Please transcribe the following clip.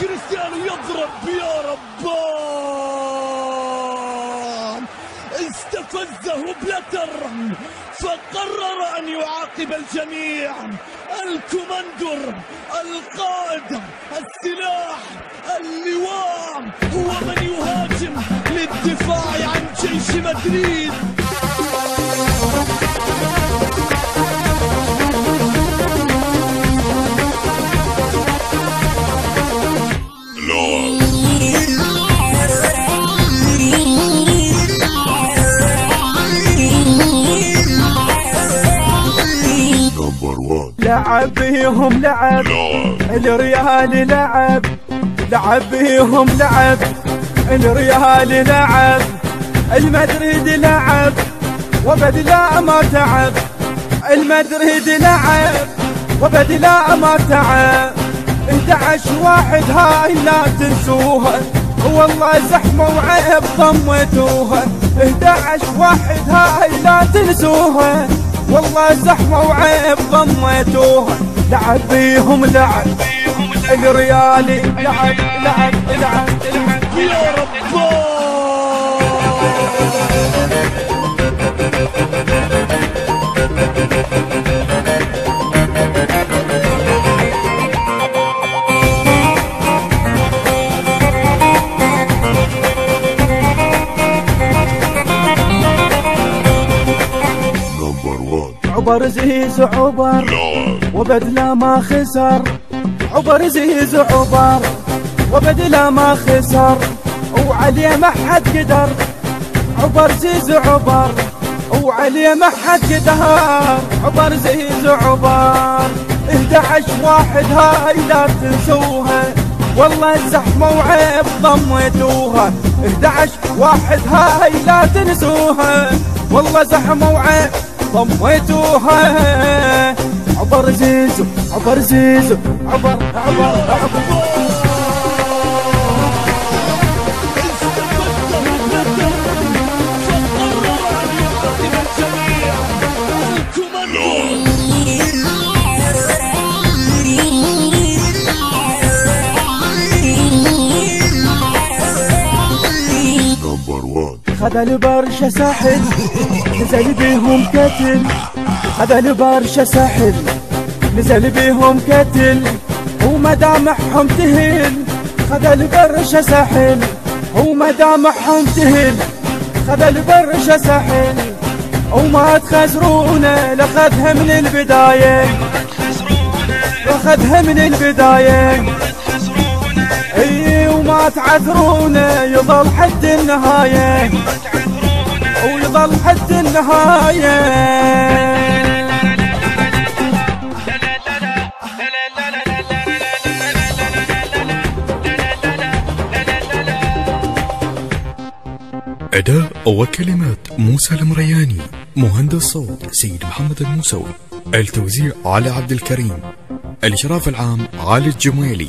كريستيانو يضرب يا ربان، استفزه بلاتر فقرر أن يعاقب الجميع. الكوماندور، القائد، السلاح، اللواء، هو من يهاجم للدفاع عن جيش مدريد. لعب بيهم لعب الريال، لعب بيهم لعب الريال، لعب المدريد، لعب وبدلا ما تعب المدريد، لعب وبدلا ما تعب. 11-1 هاي لا تنسوها، والله زحمة وعيب ضميتوها. 11-1 هاي لا تنسوها، والله زحمة وعيب ضميتوها. لعب بيهم لعب الريالي، لعب يا ربان. عبر زيز عبر وبدلا ما خسر، عبر زيز عبر وبدلا ما خسر، وعليه ما حد قدر. عبر زيز عبر وعليه ما حد قدر، عبر زيز عبر. 11-1 هاي لا تنسوها، والله زحمة وعيب ضميتوها. 11-1 هاي لا تنسوها، والله زحمة وعيب ضميتوها. عبر زيزو، عبر زيزو، عبر عبر عبر. خذ البرشا ساحل نزل بيهم كتل، خذ البرشا ساحل نزل بيهم كتل، ومدامعهم تهل. خذ البرشا ساحل ومدامعهم تهل، خذ البرشا ساحل وما تخسرونا. لخذها من البداية، لخذها من البداية، اي وما تعثرونا. يظل حد النهاية، ويظل حد النهاية. أداء وكلمات موسى المرياني، مهندس صوت سيد محمد الموسوي، التوزيع علي عبد الكريم، الإشراف العام علي الجميلي.